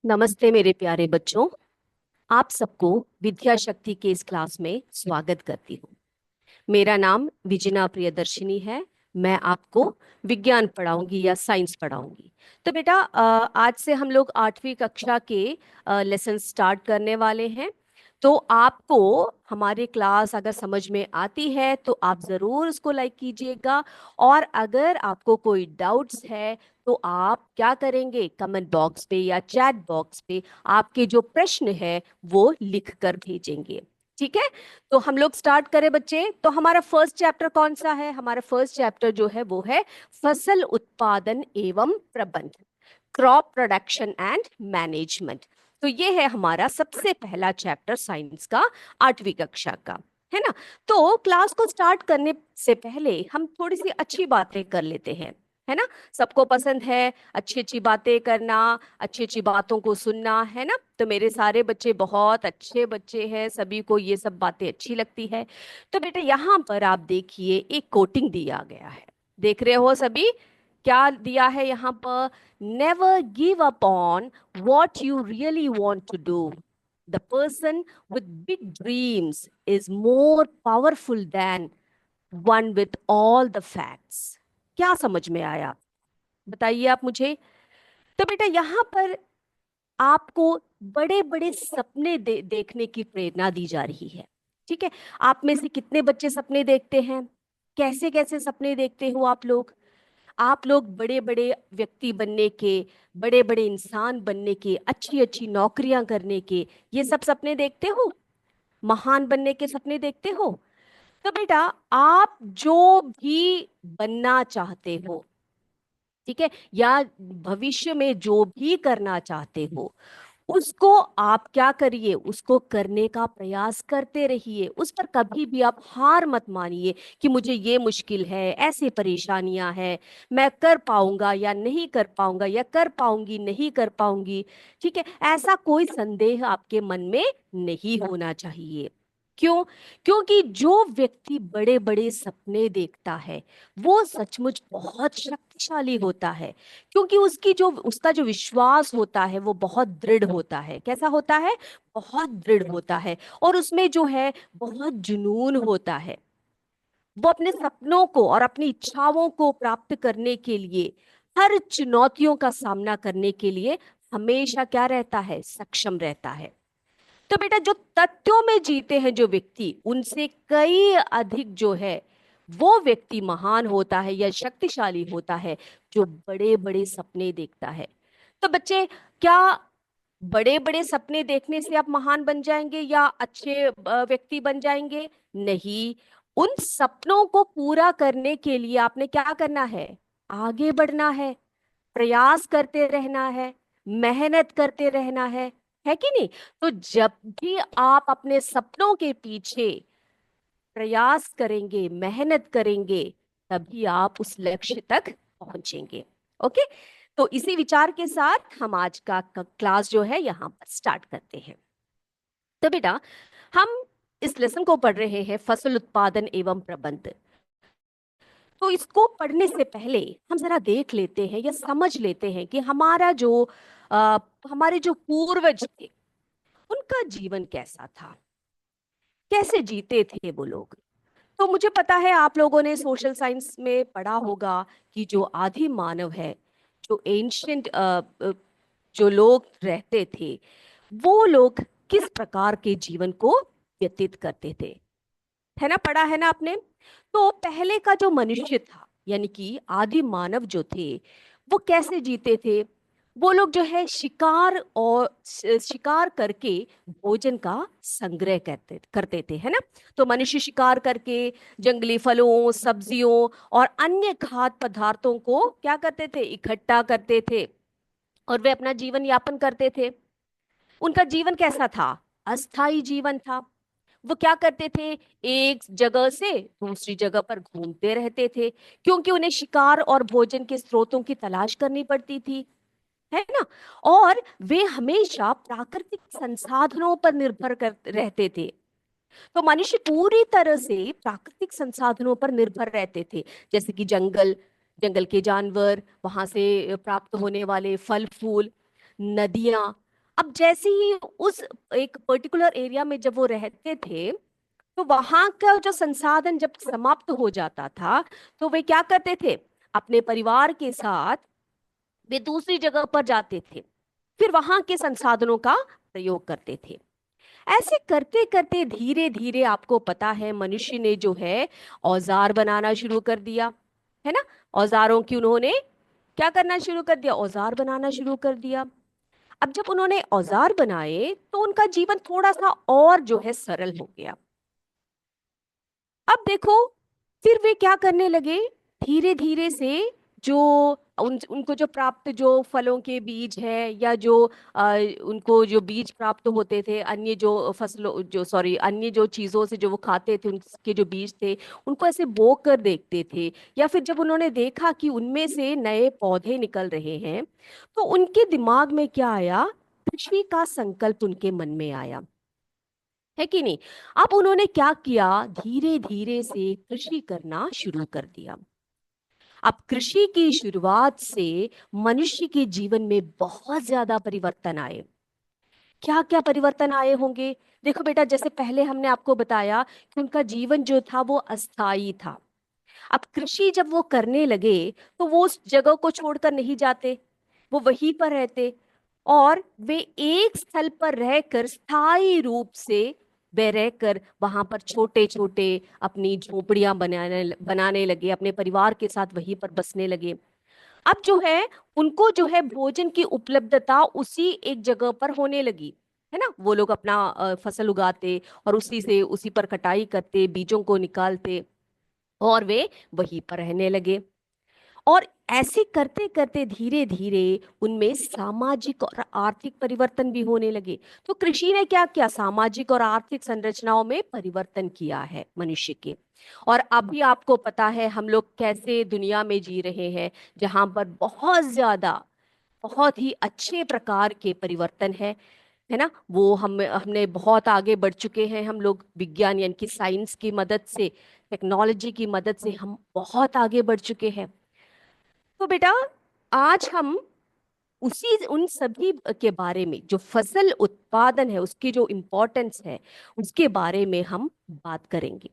नमस्ते मेरे प्यारे बच्चों। आप सबको विद्या शक्ति के इस क्लास में स्वागत करती हूँ। मेरा नाम विजना प्रियदर्शिनी है। मैं आपको विज्ञान पढ़ाऊंगी या साइंस पढ़ाऊंगी। तो बेटा, आज से हम लोग 8वीं कक्षा के लेसन स्टार्ट करने वाले हैं। तो आपको हमारी क्लास अगर समझ में आती है तो आप ज़रूर उसको लाइक कीजिएगा। और अगर आपको कोई डाउट्स है तो आप क्या करेंगे, कमेंट बॉक्स पे या चैट बॉक्स पे आपके जो प्रश्न है वो लिख कर भेजेंगे। ठीक है। तो हम लोग स्टार्ट करें बच्चे। तो हमारा फर्स्ट चैप्टर कौन सा है? हमारा फर्स्ट चैप्टर जो है वो है फसल उत्पादन एवं प्रबंधन, क्रॉप प्रोडक्शन एंड मैनेजमेंट। तो ये है हमारा सबसे पहला चैप्टर साइंस का, 8वीं कक्षा का, है ना। तो क्लास को स्टार्ट करने से पहले हम थोड़ी सी अच्छी बातें कर लेते हैं, है ना। सबको पसंद है अच्छी अच्छी बातें करना, अच्छी अच्छी बातों को सुनना, है ना। तो मेरे सारे बच्चे बहुत अच्छे बच्चे हैं, सभी को ये सब बातें अच्छी लगती है। तो बेटा यहाँ पर आप देखिए एक कोटिंग दिया गया है, देख रहे हो सभी? क्या दिया है यहाँ पर? Never give up on what you really want to do. The person with big dreams is more powerful than one with all the facts. क्या समझ में आया? बताइए आप मुझे। तो बेटा यहाँ पर आपको बड़े बड़े सपने देखने की प्रेरणा दी जा रही है। ठीक है। आप में से कितने बच्चे सपने देखते हैं? कैसे कैसे सपने देखते हो आप लोग? आप लोग बड़े बड़े व्यक्ति बनने के, बड़े बड़े इंसान बनने के, अच्छी अच्छी नौकरियां करने के, ये सब सपने देखते हो? महान बनने के सपने देखते हो? तो बेटा, आप जो भी बनना चाहते हो, ठीक है, या भविष्य में जो भी करना चाहते हो, उसको आप क्या करिए, उसको करने का प्रयास करते रहिए। उस पर कभी भी आप हार मत मानिए कि मुझे ये मुश्किल है, ऐसे परेशानियां हैं, मैं कर पाऊंगा या नहीं कर पाऊंगा, या कर पाऊंगी नहीं कर पाऊंगी। ठीक है, ऐसा कोई संदेह आपके मन में नहीं होना चाहिए। क्यों? क्योंकि जो व्यक्ति बड़े बड़े सपने देखता है वो सचमुच बहुत शक्तिशाली होता है। क्योंकि उसका जो विश्वास होता है वो बहुत दृढ़ होता है। कैसा होता है? बहुत दृढ़ होता है। और उसमें जो है बहुत जुनून होता है। वो अपने सपनों को और अपनी इच्छाओं को प्राप्त करने के लिए, हर चुनौतियों का सामना करने के लिए हमेशा क्या रहता है? सक्षम रहता है। तो बेटा, जो तथ्यों में जीते हैं जो व्यक्ति, उनसे कई अधिक जो है वो व्यक्ति महान होता है या शक्तिशाली होता है, जो बड़े बड़े सपने देखता है। तो बच्चे, क्या बड़े बड़े सपने देखने से आप महान बन जाएंगे या अच्छे व्यक्ति बन जाएंगे? नहीं। उन सपनों को पूरा करने के लिए आपने क्या करना है? आगे बढ़ना है, प्रयास करते रहना है, मेहनत करते रहना है कि नहीं? तो जब भी आप अपने सपनों के पीछे प्रयास करेंगे, मेहनत करेंगे, तभी आप उस लक्ष्य तक पहुंचेंगे। ओके। तो इसी विचार के साथ हम आज का क्लास जो है यहाँ पर स्टार्ट करते हैं। तो बेटा, हम इस लेसन को पढ़ रहे हैं फसल उत्पादन एवं प्रबंधन। तो इसको पढ़ने से पहले हम जरा देख लेते हैं या समझ लेते हैं कि हमारे जो पूर्वज थे उनका जीवन कैसा था, कैसे जीते थे वो लोग। तो मुझे पता है आप लोगों ने सोशल साइंस में पढ़ा होगा कि जो आदि मानव है, जो एंशंट जो लोग रहते थे, वो लोग किस प्रकार के जीवन को व्यतीत करते थे, है ना। पढ़ा है ना आपने? तो पहले का जो मनुष्य था, यानी कि आदि मानव जो थे, वो कैसे जीते थे? वो लोग जो है शिकार करके भोजन का संग्रह करते करते थे, है ना। तो मनुष्य शिकार करके जंगली फलों, सब्जियों और अन्य खाद्य पदार्थों को क्या करते थे? इकट्ठा करते थे और वे अपना जीवन यापन करते थे। उनका जीवन कैसा था? अस्थाई जीवन था। वो क्या करते थे? एक जगह से दूसरी जगह पर घूमते रहते थे, क्योंकि उन्हें शिकार और भोजन के स्रोतों की तलाश करनी पड़ती थी, है ना। और वे हमेशा प्राकृतिक संसाधनों पर निर्भर कर रहते थे। तो मनुष्य पूरी तरह से प्राकृतिक संसाधनों पर निर्भर रहते थे, जैसे कि जंगल, जंगल के जानवर, वहां से प्राप्त होने वाले फल फूल, नदियां, अब जैसे ही उस एक पर्टिकुलर एरिया में जब वो रहते थे, तो वहां का जो संसाधन जब समाप्त हो जाता था, तो वे क्या करते थे, अपने परिवार के साथ वे दूसरी जगह पर जाते थे, फिर वहां के संसाधनों का प्रयोग करते थे। ऐसे करते करते धीरे धीरे आपको पता है मनुष्य ने जो है औजार बनाना शुरू कर दिया, है ना। औजारों की उन्होंने क्या करना शुरू कर दिया, औजार बनाना शुरू कर दिया। अब जब उन्होंने औजार बनाए तो उनका जीवन थोड़ा सा और जो है सरल हो गया। अब देखो, फिर वे क्या करने लगे, धीरे धीरे से जो उनको जो प्राप्त जो फलों के बीज है, या जो उनको जो बीज प्राप्त होते थे, अन्य जो फसलों जो सॉरी अन्य जो चीजों से जो वो खाते थे उनके जो बीज थे, उनको ऐसे बो कर देखते थे। या फिर जब उन्होंने देखा कि उनमें से नए पौधे निकल रहे हैं, तो उनके दिमाग में क्या आया, कृषि का संकल्प उनके मन में आया, है कि नहीं। अब उन्होंने क्या किया, धीरे धीरे से कृषि करना शुरू कर दिया। अब कृषि की शुरुआत से मनुष्य के जीवन में बहुत ज्यादा परिवर्तन आए। क्या क्या परिवर्तन आए होंगे, देखो बेटा, जैसे पहले हमने आपको बताया कि उनका जीवन जो था वो अस्थाई था। अब कृषि जब वो करने लगे, तो वो उस जगह को छोड़कर नहीं जाते, वो वहीं पर रहते, और वे एक स्थल पर रहकर स्थायी रूप से वे रहकर वहां पर छोटे छोटे अपनी झोपड़ियां बनाने लगे, अपने परिवार के साथ वहीं पर बसने लगे। अब जो है उनको जो है भोजन की उपलब्धता उसी एक जगह पर होने लगी, है ना। वो लोग अपना फसल उगाते और उसी से उसी पर कटाई करते, बीजों को निकालते, और वे वहीं पर रहने लगे। और ऐसे करते करते धीरे धीरे उनमें सामाजिक और आर्थिक परिवर्तन भी होने लगे। तो कृषि ने क्या किया, सामाजिक और आर्थिक संरचनाओं में परिवर्तन किया है मनुष्य के। और अभी आपको पता है हम लोग कैसे दुनिया में जी रहे हैं, जहां पर बहुत ज्यादा, बहुत ही अच्छे प्रकार के परिवर्तन है ना। वो हमने बहुत आगे बढ़ चुके हैं, हम लोग विज्ञान यानी कि साइंस की मदद से, टेक्नोलॉजी की मदद से हम बहुत आगे बढ़ चुके हैं। तो बेटा, आज हम उसी उन सभी के बारे में, जो फसल उत्पादन है उसकी जो इम्पोर्टेंस है, उसके बारे में हम बात करेंगे।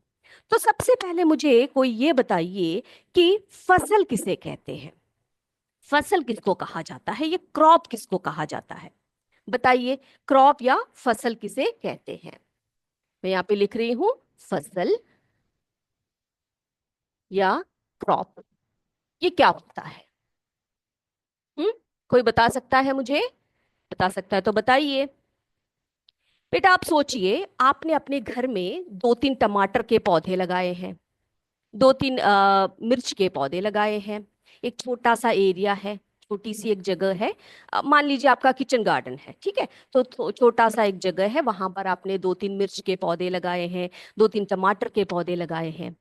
तो सबसे पहले मुझे कोई ये बताइए कि फसल किसे कहते हैं, फसल किसको कहा जाता है, ये क्रॉप किसको कहा जाता है, बताइए। क्रॉप या फसल किसे कहते हैं। मैं यहाँ पे लिख रही हूं, फसल या क्रॉप, ये क्या होता है। हम्म, कोई बता सकता है मुझे, बता सकता है तो बताइए। बेटा आप सोचिए, आपने अपने घर में दो तीन टमाटर के पौधे लगाए हैं, दो तीन मिर्च के पौधे लगाए हैं, एक छोटा सा एरिया है, छोटी सी एक जगह है, मान लीजिए आपका किचन गार्डन है, ठीक है। तो छोटा सा एक जगह है, वहां पर आपने दो तीन मिर्च के पौधे लगाए हैं, दो तीन टमाटर के पौधे लगाए हैं।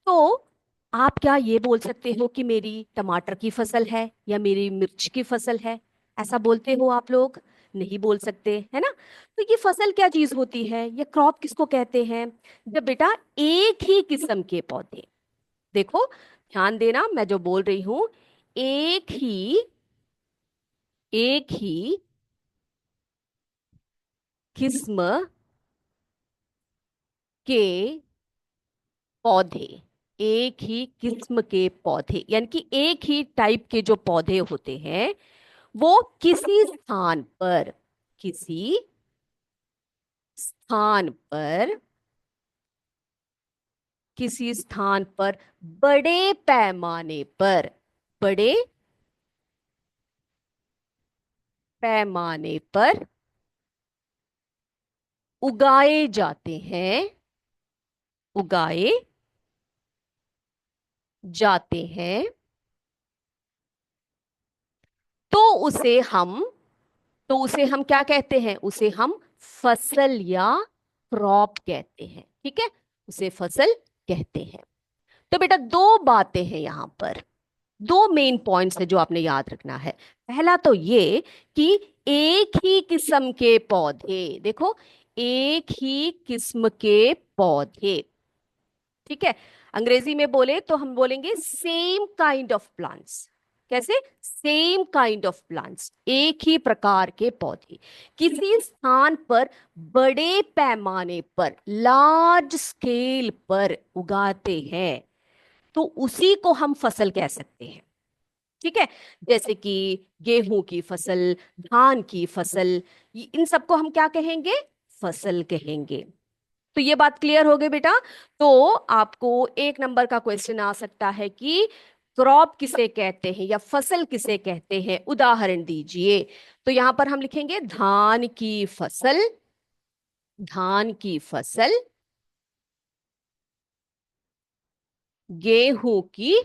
तो आप क्या ये बोल सकते हो कि मेरी टमाटर की फसल है या मेरी मिर्च की फसल है, ऐसा बोलते हो आप लोग, नहीं बोल सकते, है ना। तो ये फसल क्या चीज होती है, ये क्रॉप किसको कहते हैं, जब बेटा एक ही किस्म के पौधे, देखो ध्यान देना मैं जो बोल रही हूं, एक ही किस्म के पौधे, एक ही किस्म के पौधे यानी कि एक ही टाइप के जो पौधे होते हैं, वो किसी स्थान पर किसी स्थान पर बड़े पैमाने पर उगाए जाते हैं उगाए जाते हैं तो उसे हम तो उसे हम क्या कहते हैं, उसे हम फसल या क्रॉप कहते हैं, ठीक है, उसे फसल कहते हैं। तो बेटा दो बातें हैं यहां पर, दो मेन पॉइंट्स है जो आपने याद रखना है। पहला तो ये कि एक ही किस्म के पौधे, देखो एक ही किस्म के पौधे, ठीक है। अंग्रेजी में बोले तो हम बोलेंगे सेम काइंड ऑफ प्लांट्स, कैसे? सेम काइंड ऑफ प्लांट्स, एक ही प्रकार के पौधे किसी स्थान पर बड़े पैमाने पर, लार्ज स्केल पर उगाते हैं, तो उसी को हम फसल कह सकते हैं। ठीक है? जैसे कि गेहूं की फसल, धान की फसल, इन सबको हम क्या कहेंगे? फसल कहेंगे। तो ये बात क्लियर हो गई बेटा। तो आपको 1 नंबर का क्वेश्चन आ सकता है कि क्रॉप किसे कहते हैं या फसल किसे कहते हैं, उदाहरण दीजिए। तो यहां पर हम लिखेंगे धान की फसल, धान की फसल, गेहूं की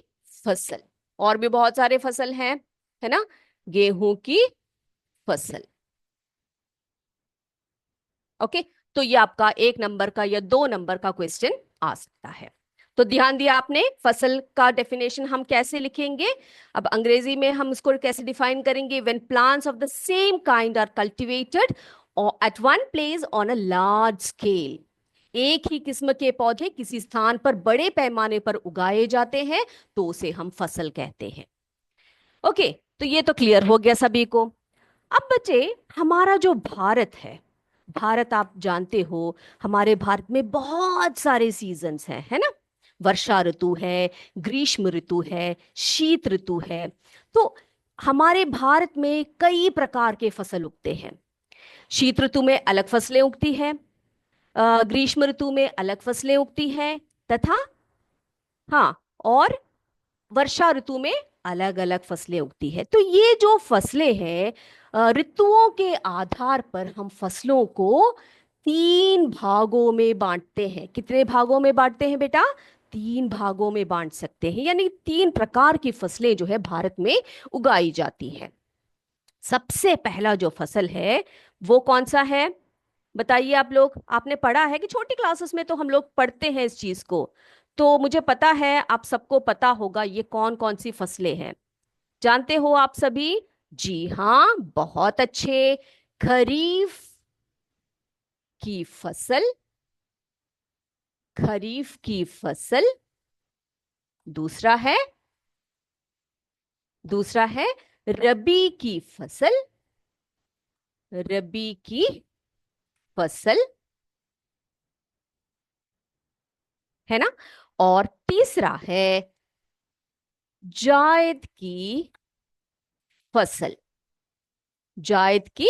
फसल, और भी बहुत सारे फसल हैं, है ना? गेहूं की फसल। ओके, तो ये आपका 1 नंबर का या 2 नंबर का क्वेश्चन आ सकता है। तो ध्यान दिया आपने, फसल का डेफिनेशन हम कैसे लिखेंगे? अब अंग्रेजी में हम उसको कैसे डिफाइन करेंगे? When plants of the same kind are cultivated at one place on a large scale, एक ही किस्म के पौधे किसी स्थान पर बड़े पैमाने पर उगाए जाते हैं, तो उसे हम फसल कहते हैं। ओके, तो ये तो क्लियर हो गया सभी को। अब बचे हमारा जो भारत है, भारत आप जानते हो, हमारे भारत में बहुत सारे सीजन्स हैं, है ना? वर्षा ऋतु है, ग्रीष्म ऋतु है, शीत ऋतु है। तो हमारे भारत में कई प्रकार के फसल उगते हैं। शीत ऋतु में अलग फसलें उगती हैं, ग्रीष्म ऋतु में अलग फसलें उगती हैं, तथा हाँ, और वर्षा ऋतु में अलग अलग फसलें उगती है। तो ये जो फसलें हैं, ऋतुओं के आधार पर हम फसलों को 3 भागों में बांटते हैं। कितने भागों में बांटते हैं बेटा? 3 भागों में बांट सकते हैं, यानी 3 प्रकार की फसलें जो है भारत में उगाई जाती हैं। सबसे पहला जो फसल है वो कौन सा है? बताइए आप लोग। आपने पढ़ा है कि छोटी क्लासेस में तो हम लोग पढ़ते हैं इस चीज को, तो मुझे पता है आप सबको पता होगा ये कौन कौन सी फसलें हैं। जानते हो आप सभी? जी हाँ, बहुत अच्छे। खरीफ की फसल, खरीफ की फसल। दूसरा है, दूसरा है रबी की फसल, रबी की फसल, है ना? और तीसरा है जायद की फसल, जायद की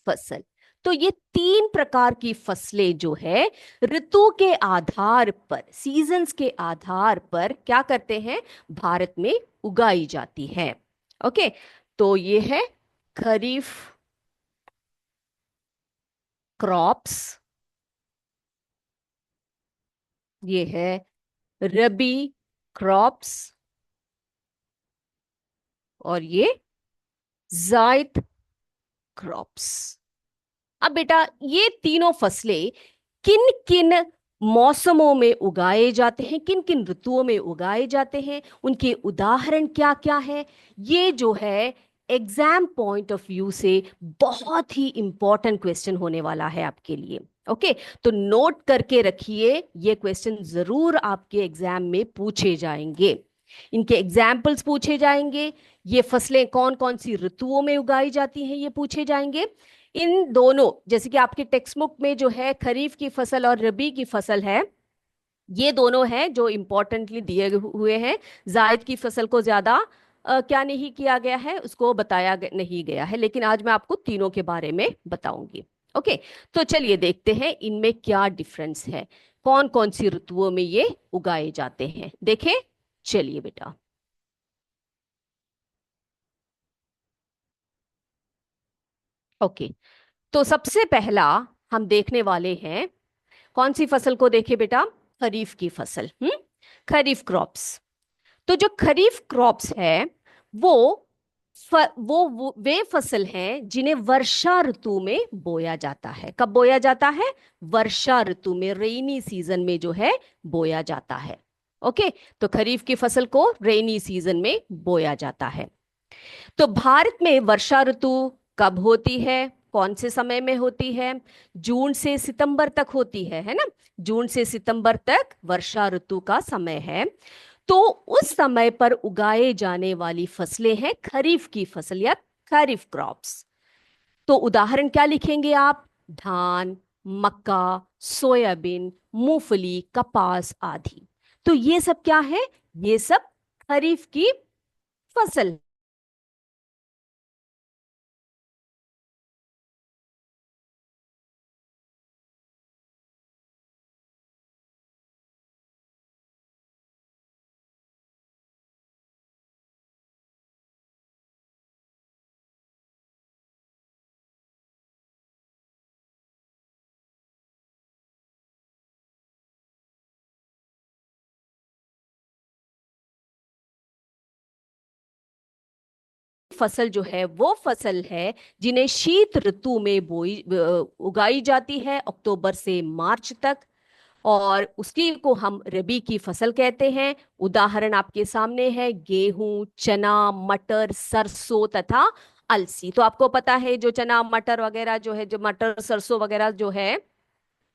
फसल। तो ये 3 प्रकार की फसलें जो है ऋतु के आधार पर, सीजन्स के आधार पर क्या करते हैं, भारत में उगाई जाती है। ओके, तो ये है खरीफ क्रॉप्स, ये है रबी क्रॉप्स, और ये जायद क्रॉप्स। अब बेटा ये तीनों फसलें किन किन मौसमों में उगाए जाते हैं, किन किन ऋतुओं में उगाए जाते हैं, उनके उदाहरण क्या क्या है, ये जो है एग्जाम पॉइंट ऑफ व्यू से बहुत ही इंपॉर्टेंट क्वेश्चन होने वाला है आपके लिए। ओके, तो नोट करके रखिए, ये क्वेश्चन जरूर आपके एग्जाम में पूछे जाएंगे, इनके एग्जाम्पल्स पूछे जाएंगे, ये फसलें कौन कौन सी ऋतुओं में उगाई जाती हैं ये पूछे जाएंगे। इन दोनों, जैसे कि आपके टेक्स्ट बुक में जो है खरीफ की फसल और रबी की फसल है, ये दोनों हैं जो इंपॉर्टेंटली दिए हुए हैं। जायद की फसल को ज्यादा क्या नहीं किया गया है, उसको बताया नहीं गया है, लेकिन आज मैं आपको तीनों के बारे में बताऊंगी। ओके, तो चलिए देखते हैं इनमें क्या डिफरेंस है, कौन कौन सी ऋतुओं में ये उगाए जाते हैं। देखें, चलिए बेटा। ओके, तो सबसे पहला हम देखने वाले हैं, कौन सी फसल को देखे बेटा? खरीफ की फसल। खरीफ क्रॉप्स। तो जो खरीफ क्रॉप्स है वो वो वे फसल हैं जिन्हें वर्षा ऋतु में बोया जाता है। कब बोया जाता है? वर्षा ऋतु में, रेनी सीजन में जो है बोया जाता है। ओके, तो खरीफ की फसल को रेनी सीजन में बोया जाता है। तो भारत में वर्षा ऋतु कब होती है, कौन से समय में होती है? जून से सितंबर तक होती है ना? जून से सितंबर तक वर्षा ऋतु का समय है। तो उस समय पर उगाए जाने वाली फसलें हैं खरीफ की फसल या खरीफ क्रॉप्स। तो उदाहरण क्या लिखेंगे आप? धान, मक्का, सोयाबीन, मूंगफली, कपास आदि। तो ये सब क्या है? ये सब खरीफ की फसल। फसल जो है वो फसल है जिन्हें शीत ऋतु में उगाई जाती है, अक्टूबर से मार्च तक। और उसकी को हम रबी की फसल कहते हैं। उदाहरण आपके सामने है, गेहूं, चना, मटर, सरसों तथा अलसी। तो आपको पता है जो चना मटर वगैरह जो है, जो मटर सरसों वगैरह जो है,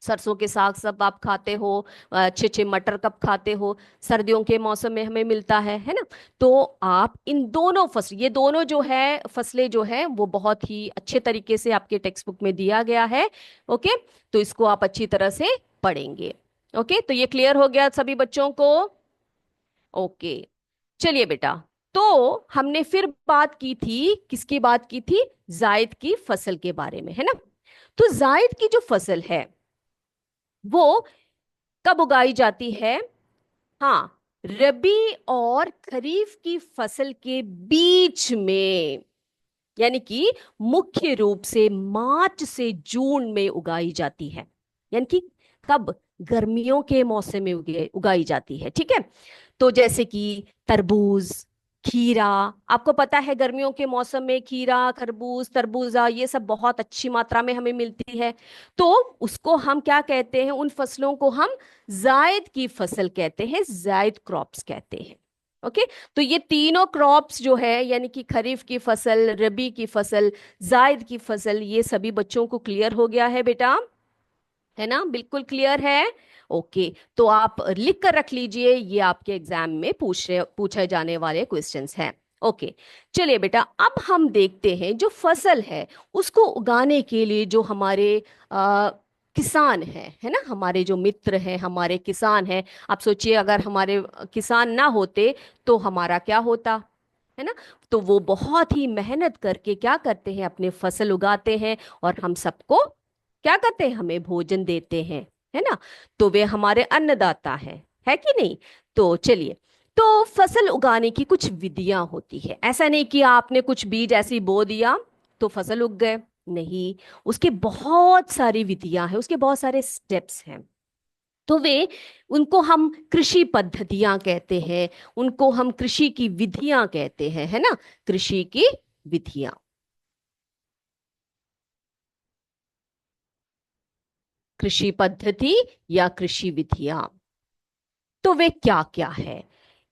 सरसों के साग सब आप खाते हो। अच्छे अच्छे मटर कब खाते हो? सर्दियों के मौसम में हमें मिलता है ना। तो आप इन दोनों फसल, ये दोनों जो है फसलें जो है वो बहुत ही अच्छे तरीके से आपके टेक्स्ट बुक में दिया गया है। ओके, तो इसको आप अच्छी तरह से पढ़ेंगे। ओके, तो ये क्लियर हो गया सभी बच्चों को? ओके, चलिए बेटा। तो हमने फिर बात की थी, किसकी बात की थी? जायद की फसल के बारे में, है ना। तो जायद की जो फसल है वो कब उगाई जाती है? हाँ, रबी और खरीफ की फसल के बीच में, यानी कि मुख्य रूप से मार्च से जून में उगाई जाती है। यानी कि कब? गर्मियों के मौसम में उगाई जाती है, ठीक है। तो जैसे कि तरबूज, खीरा। आपको पता है गर्मियों के मौसम में खीरा, खरबूज, तरबूजा ये सब बहुत अच्छी मात्रा में हमें मिलती है। तो उसको हम क्या कहते हैं? उन फसलों को हम जायद की फसल कहते हैं, जायद क्रॉप्स कहते हैं। ओके, तो ये तीनों क्रॉप्स जो है, यानी कि खरीफ की फसल, रबी की फसल, जायद की फसल, ये सभी बच्चों को क्लियर हो गया है बेटा? है ना, बिल्कुल क्लियर है। ओके, तो आप लिख कर रख लीजिए, ये आपके एग्जाम में पूछे जाने वाले क्वेश्चंस हैं। ओके, चलिए बेटा, अब हम देखते हैं जो फसल है उसको उगाने के लिए जो हमारे किसान हैं, है ना, हमारे जो मित्र हैं, हमारे किसान हैं। आप सोचिए, अगर हमारे किसान ना होते तो हमारा क्या होता, है ना। तो वो बहुत ही मेहनत करके क्या करते हैं? अपने फसल उगाते हैं और हम सबको क्या करते हैं? हमें भोजन देते हैं, है ना। तो वे हमारे अन्नदाता है कि नहीं। तो चलिए, तो फसल उगाने की कुछ विधियां होती है। ऐसा नहीं कि आपने कुछ बीज ऐसे ही बो दिया तो फसल उग गए, नहीं। उसके बहुत सारी विधियां हैं, उसके बहुत सारे स्टेप्स हैं। तो वे, उनको हम कृषि पद्धतियां कहते हैं, उनको हम कृषि की विधियां कहते हैं, है ना। कृषि की विधियां, कृषि पद्धति या कृषि विधियां, तो वे क्या क्या है?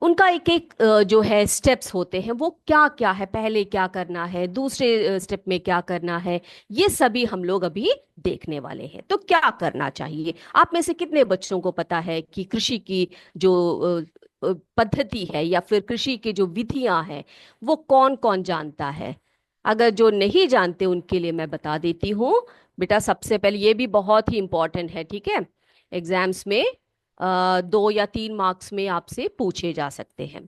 उनका एक एक जो है स्टेप्स होते हैं, वो क्या क्या है, पहले क्या करना है, दूसरे स्टेप में क्या करना है, ये सभी हम लोग अभी देखने वाले हैं। तो क्या करना चाहिए? आप में से कितने बच्चों को पता है कि कृषि की जो पद्धति है या फिर कृषि की जो विधियां हैं वो कौन कौन जानता है? अगर जो नहीं जानते उनके लिए मैं बता देती हूँ। बेटा, सबसे पहले, ये भी बहुत ही इंपॉर्टेंट है, ठीक है। एग्जाम्स में 2 या 3 मार्क्स में आपसे पूछे जा सकते हैं।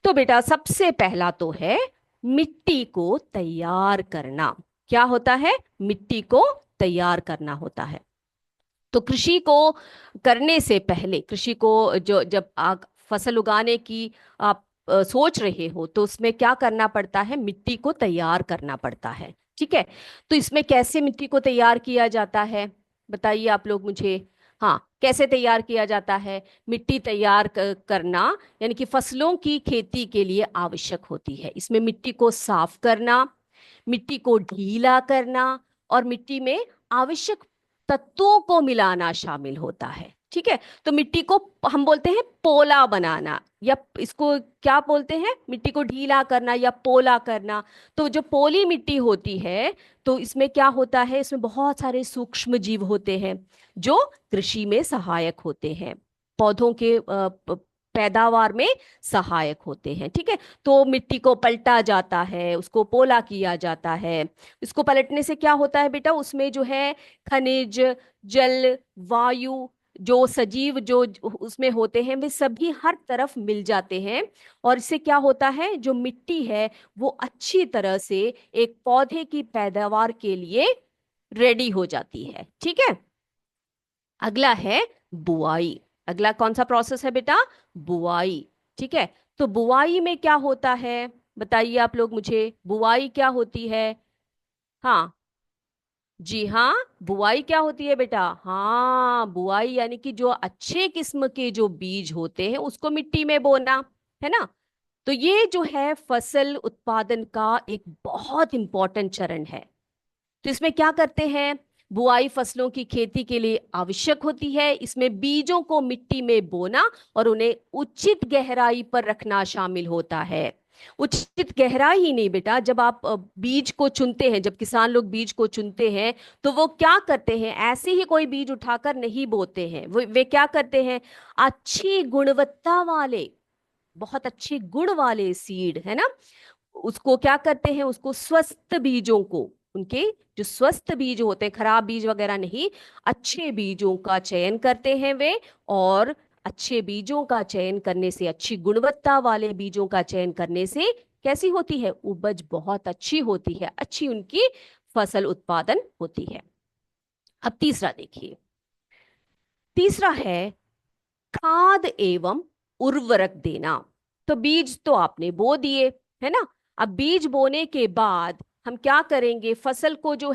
तो बेटा, सबसे पहला तो है मिट्टी को तैयार करना। क्या होता है? मिट्टी को तैयार करना होता है। तो कृषि को करने से पहले, कृषि को जो जब आप फसल उगाने की आप सोच रहे हो तो उसमें क्या करना पड़ता है? मिट्टी को तैयार करना पड़ता है, ठीक है। तो इसमें कैसे मिट्टी को तैयार किया जाता है, बताइए आप लोग मुझे। हाँ, कैसे तैयार किया जाता है? मिट्टी तैयार करना यानी कि फसलों की खेती के लिए आवश्यक होती है। इसमें मिट्टी को साफ करना, मिट्टी को ढीला करना और मिट्टी में आवश्यक तत्वों को मिलाना शामिल होता है, ठीक है। तो मिट्टी को हम बोलते हैं पोला बनाना, या इसको क्या बोलते हैं? मिट्टी को ढीला करना या पोला करना। तो जो पोली मिट्टी होती है, तो इसमें क्या होता है? इसमें बहुत सारे सूक्ष्म जीव होते हैं जो कृषि में सहायक होते हैं। पौधों के पैदावार में सहायक होते हैं। ठीक है, तो मिट्टी को पलटा जाता है, उसको पोला किया जाता है। इसको पलटने से क्या होता है बेटा, उसमें जो है खनिज, जल, वायु, जो सजीव जो उसमें होते हैं वे सभी हर तरफ मिल जाते हैं। और इससे क्या होता है, जो मिट्टी है वो अच्छी तरह से एक पौधे की पैदावार के लिए रेडी हो जाती है। ठीक है, अगला है बुआई। अगला कौन सा प्रोसेस है बेटा, बुआई। ठीक है, तो बुआई में क्या होता है, बताइए आप लोग मुझे, बुआई क्या होती है। हाँ, जी हाँ, बुआई क्या होती है बेटा, हाँ बुआई यानी कि जो अच्छे किस्म के जो बीज होते हैं उसको मिट्टी में बोना, है ना। तो ये जो है फसल उत्पादन का एक बहुत इंपॉर्टेंट चरण है। तो इसमें क्या करते हैं, बुआई फसलों की खेती के लिए आवश्यक होती है। इसमें बीजों को मिट्टी में बोना और उन्हें उचित गहराई पर रखना शामिल होता है। उचित गहराई ही नहीं बेटा, जब आप बीज को चुनते हैं, जब किसान लोग बीज को चुनते हैं तो वो क्या करते हैं, ऐसे ही कोई बीज उठाकर नहीं बोते हैं। वो वे क्या करते हैं, अच्छी गुणवत्ता वाले, बहुत अच्छे गुण वाले सीड, है ना, उसको क्या करते हैं, उसको स्वस्थ बीजों को, उनके जो स्वस्थ बीज होते हैं, खराब बीज वगैरह नहीं, अच्छे बीजों का चयन करते हैं वे। और अच्छे बीजों का चयन करने से, अच्छी गुणवत्ता वाले बीजों का चयन करने से कैसी होती है, उपज बहुत अच्छी होती है, अच्छी उनकी फसल उत्पादन होती है। अब तीसरा देखिए, तीसरा है खाद एवं उर्वरक देना। तो बीज तो आपने बो दिए, है ना। अब बीज बोने के बाद हम क्या करेंगे, फसल को जो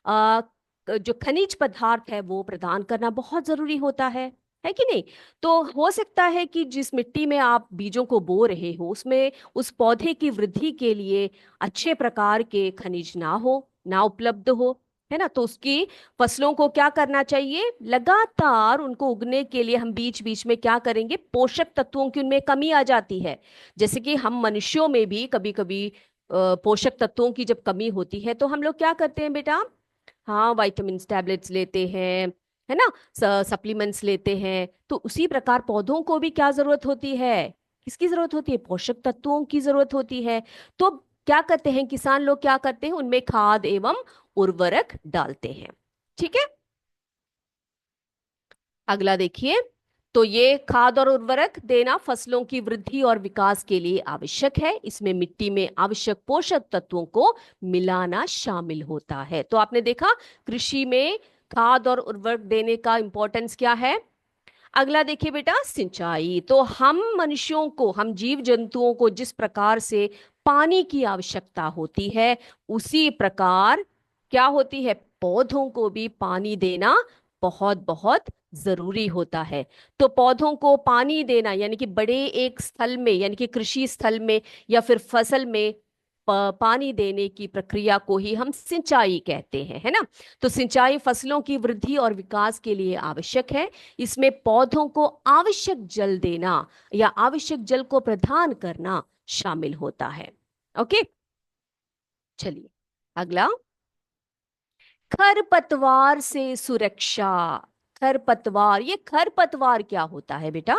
आ, जो खनिज पदार्थ है वो प्रदान करना बहुत जरूरी होता है कि नहीं। तो हो सकता है कि जिस मिट्टी में आप बीजों को बो रहे हो उसमें उस पौधे की वृद्धि के लिए अच्छे प्रकार के खनिज ना हो, ना उपलब्ध हो, है ना। तो उसकी फसलों को क्या करना चाहिए, लगातार उनको उगने के लिए हम बीच बीच में क्या करेंगे, पोषक तत्वों की उनमें कमी आ जाती है। जैसे कि हम मनुष्यों में भी कभी कभी पोषक तत्वों की जब कमी होती है तो हम लोग क्या करते हैं बेटा, हाँ वाइटामिन टैबलेट्स लेते हैं, है ना, सप्लीमेंट्स लेते हैं। तो उसी प्रकार पौधों को भी क्या जरूरत होती है, किसकी जरूरत होती है, पोषक तत्वों की जरूरत होती है। तो क्या करते हैं किसान लोग, क्या करते हैं, उनमें खाद एवं उर्वरक डालते हैं। ठीक है, अगला देखिए, तो ये खाद और उर्वरक देना फसलों की वृद्धि और विकास के लिए आवश्यक है। इसमें मिट्टी में आवश्यक पोषक तत्वों को मिलाना शामिल होता है। तो आपने देखा कृषि में खाद और उर्वरक देने का इंपॉर्टेंस क्या है। अगला देखिए बेटा, सिंचाई। तो हम मनुष्यों को, हम जीव जंतुओं को जिस प्रकार से पानी की आवश्यकता होती है उसी प्रकार क्या होती है, पौधों को भी पानी देना बहुत बहुत जरूरी होता है। तो पौधों को पानी देना यानी कि बड़े एक स्थल में, यानी कि कृषि स्थल में या फिर फसल में पानी देने की प्रक्रिया को ही हम सिंचाई कहते हैं, है ना। तो सिंचाई फसलों की वृद्धि और विकास के लिए आवश्यक है। इसमें पौधों को आवश्यक जल देना या आवश्यक जल को प्रदान करना शामिल होता है। ओके, चलिए अगला, खरपतवार से सुरक्षा। खरपतवार, ये खरपतवार क्या होता है बेटा,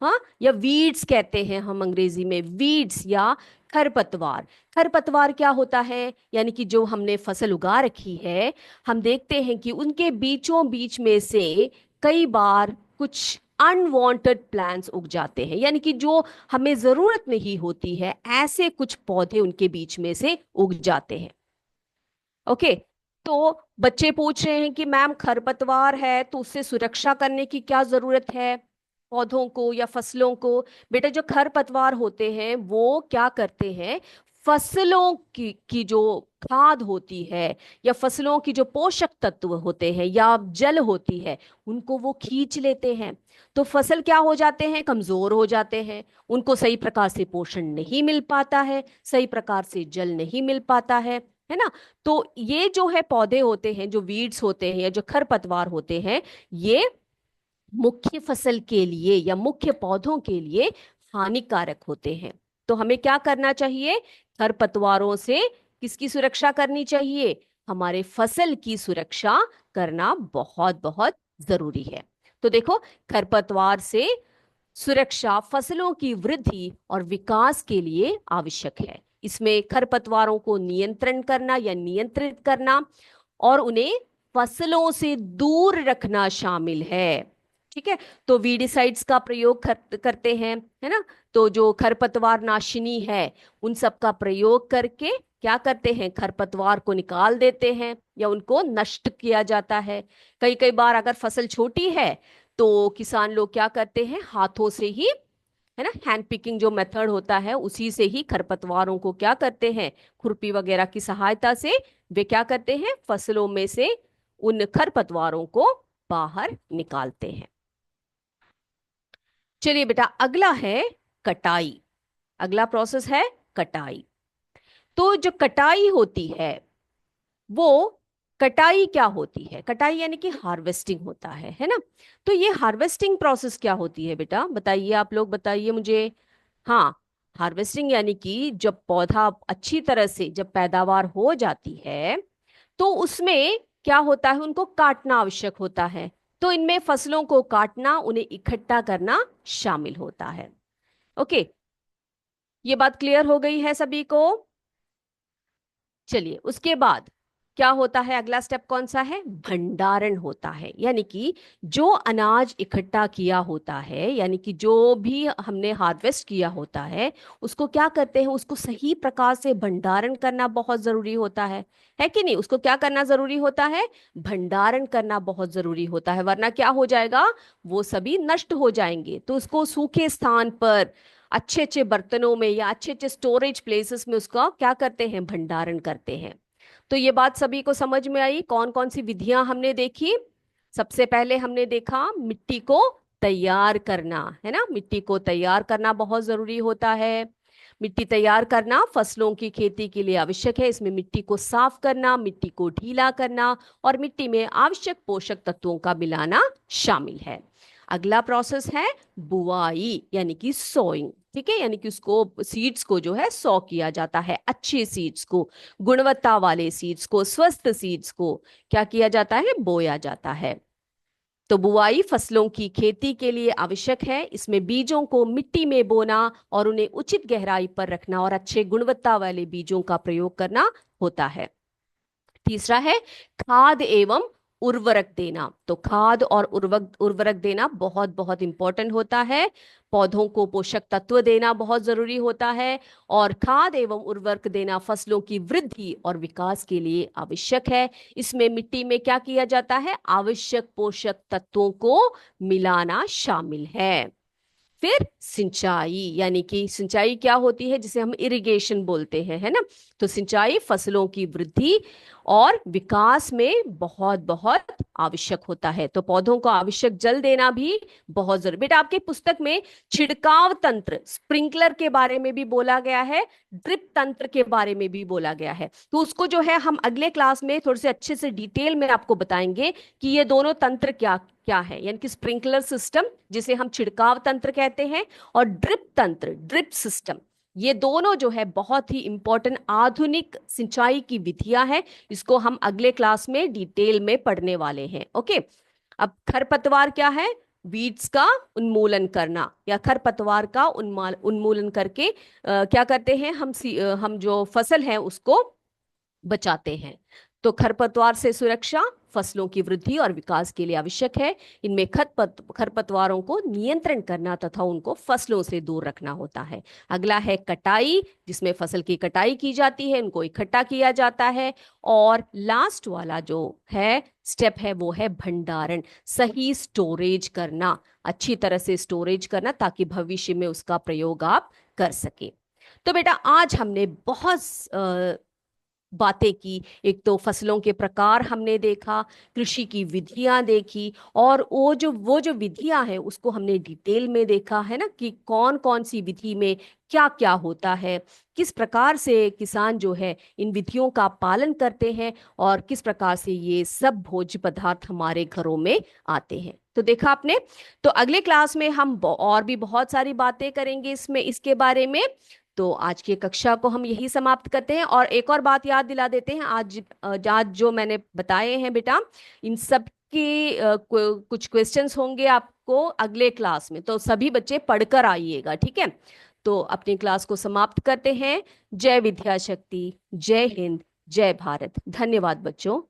हाँ, या वीड्स कहते हैं हम अंग्रेजी में, वीड्स या खरपतवार। खरपतवार क्या होता है, यानी कि जो हमने फसल उगा रखी है, हम देखते हैं कि उनके बीचों बीच में से कई बार कुछ अनवांटेड प्लांट्स उग जाते हैं, यानी कि जो हमें जरूरत नहीं होती है ऐसे कुछ पौधे उनके बीच में से उग जाते हैं। ओके, तो बच्चे पूछ रहे हैं कि मैम खरपतवार है तो उससे सुरक्षा करने की क्या जरूरत है पौधों को या फसलों को। बेटा जो खरपतवार होते हैं वो क्या करते हैं, फसलों की जो खाद होती है या फसलों की जो पोषक तत्व होते हैं या जल होती है उनको वो खींच लेते हैं। तो फसल क्या हो जाते हैं, कमजोर हो जाते हैं, उनको सही प्रकार से पोषण नहीं मिल पाता है, सही प्रकार से जल नहीं मिल पाता है ना। तो ये जो है पौधे होते हैं, जो वीड्स होते हैं या जो खरपतवार होते हैं, ये मुख्य फसल के लिए या मुख्य पौधों के लिए हानिकारक होते हैं। तो हमें क्या करना चाहिए, खरपतवारों से किसकी सुरक्षा करनी चाहिए, हमारे फसल की सुरक्षा करना बहुत बहुत जरूरी है। तो देखो, खरपतवार से सुरक्षा फसलों की वृद्धि और विकास के लिए आवश्यक है। इसमें खरपतवारों को नियंत्रण करना या नियंत्रित करना और उन्हें फसलों से दूर रखना शामिल है। ठीक है, तो वीडिसाइड्स का प्रयोग करते हैं, है ना। तो जो खरपतवार नाशिनी है उन सब का प्रयोग करके क्या करते हैं, खरपतवार को निकाल देते हैं या उनको नष्ट किया जाता है। कई कई बार अगर फसल छोटी है तो किसान लोग क्या करते हैं, हाथों से ही, है ना, हैंड पिकिंग जो मेथड होता है उसी से ही खरपतवारों को क्या करते हैं, खुरपी वगैरह की सहायता से वे क्या करते हैं, फसलों में से उन खरपतवारों को बाहर निकालते हैं। चलिए बेटा, अगला है कटाई। अगला प्रोसेस है कटाई। तो जो कटाई होती है वो, कटाई क्या होती है, कटाई यानी कि हार्वेस्टिंग होता है ना। तो ये हार्वेस्टिंग प्रोसेस क्या होती है बेटा, बताइए, आप लोग बताइए मुझे। हाँ, हार्वेस्टिंग यानी कि जब पौधा अच्छी तरह से जब पैदावार हो जाती है तो उसमें क्या होता है, उनको काटना आवश्यक होता है। तो इनमें फसलों को काटना, उन्हें इकट्ठा करना शामिल होता है। ओके, ये बात क्लियर हो गई है सभी को। चलिए, उसके बाद क्या होता है, अगला स्टेप कौन सा है, भंडारण होता है। यानी कि जो अनाज इकट्ठा किया होता है, यानी कि जो भी हमने हार्वेस्ट किया होता है उसको क्या करते हैं, उसको सही प्रकार से भंडारण करना बहुत जरूरी होता है कि नहीं। उसको क्या करना जरूरी होता है, भंडारण करना बहुत जरूरी होता है, वरना क्या हो जाएगा, वो सभी नष्ट हो जाएंगे। तो उसको सूखे स्थान पर अच्छे अच्छे बर्तनों में या अच्छे अच्छे स्टोरेज प्लेसेस में उसका क्या करते हैं, भंडारण करते हैं। तो ये बात सभी को समझ में आई। कौन कौन सी विधियां हमने देखी, सबसे पहले हमने देखा मिट्टी को तैयार करना, है ना। मिट्टी को तैयार करना बहुत जरूरी होता है। मिट्टी तैयार करना फसलों की खेती के लिए आवश्यक है। इसमें मिट्टी को साफ करना, मिट्टी को ढीला करना और मिट्टी में आवश्यक पोषक तत्वों का मिलाना शामिल है। अगला प्रोसेस है बुआई यानी कि सोइंग। ठीक है, यानी कि उसको सीड्स को जो है सो किया जाता है, अच्छे सीड्स को, गुणवत्ता वाले सीड्स को, स्वस्थ सीड्स को क्या किया जाता है, बोया जाता है। तो बुआई फसलों की खेती के लिए आवश्यक है। इसमें बीजों को मिट्टी में बोना और उन्हें उचित गहराई पर रखना और अच्छे गुणवत्ता वाले बीजों का प्रयोग करना होता है। तीसरा है खाद एवं उर्वरक देना। तो खाद और उर्वरक देना बहुत बहुत इंपॉर्टेंट होता है। पौधों को पोषक तत्व देना बहुत जरूरी होता है और खाद एवं उर्वरक देना फसलों की वृद्धि और विकास के लिए आवश्यक है। इसमें मिट्टी में क्या किया जाता है, आवश्यक पोषक तत्वों को मिलाना शामिल है। फिर सिंचाई, यानी कि सिंचाई क्या होती है, जिसे हम इरिगेशन बोलते हैं, है ना। तो सिंचाई फसलों की वृद्धि और विकास में बहुत बहुत आवश्यक होता है। तो पौधों को आवश्यक जल देना भी बहुत जरूरी। बेटा, आपके पुस्तक में छिड़काव तंत्र, स्प्रिंकलर के बारे में भी बोला गया है, ड्रिप तंत्र के बारे में भी बोला गया है। तो उसको जो है हम अगले क्लास में थोड़े से अच्छे से डिटेल में आपको बताएंगे कि ये दोनों तंत्र क्या क्या है, यानी कि स्प्रिंकलर सिस्टम जिसे हम छिड़काव तंत्र कहते हैं और ड्रिप तंत्र, ड्रिप सिस्टम, ये दोनों जो है बहुत ही इंपॉर्टेंट आधुनिक सिंचाई की विधियां हैं। इसको हम अगले क्लास में डिटेल में पढ़ने वाले हैं। ओके, अब खरपतवार क्या है, वीड्स का उन्मूलन करना या खरपतवार का उन्मूलन करके क्या करते हैं हम, हम जो फसल है उसको बचाते हैं। तो खरपतवार से सुरक्षा फसलों की वृद्धि और विकास के लिए आवश्यक है। इनमें खरपतवारों को नियंत्रण करना तथा उनको फसलों से दूर रखना होता है। अगला है कटाई, जिसमें फसल की कटाई की जाती है, उनको इकट्ठा किया जाता है। और लास्ट वाला जो है स्टेप है वो है भंडारण, सही स्टोरेज करना, अच्छी तरह से स्टोरेज करना ताकि भविष्य में उसका प्रयोग आप कर सके। तो बेटा, आज हमने बहुत बातें की। एक तो फसलों के प्रकार हमने देखा, कृषि की विधियां देखी और वो जो विधियां हैं उसको हमने डिटेल में देखा, है ना, कि कौन कौन सी विधि में क्या क्या होता है, किस प्रकार से किसान जो है इन विधियों का पालन करते हैं और किस प्रकार से ये सब भोज्य पदार्थ हमारे घरों में आते हैं। तो देखा आपने। तो अगले क्लास में हम और भी बहुत सारी बातें करेंगे इसमें, इसके बारे में। तो आज की कक्षा को हम यही समाप्त करते हैं और एक और बात याद दिला देते हैं। आज जो मैंने बताए हैं बेटा, इन सब के कुछ क्वेश्चंस होंगे आप आपको अगले क्लास में, तो सभी बच्चे पढ़कर आइएगा, ठीक है। तो अपनी क्लास को समाप्त करते हैं। जय विद्या शक्ति, जय हिंद, जय भारत। धन्यवाद बच्चों।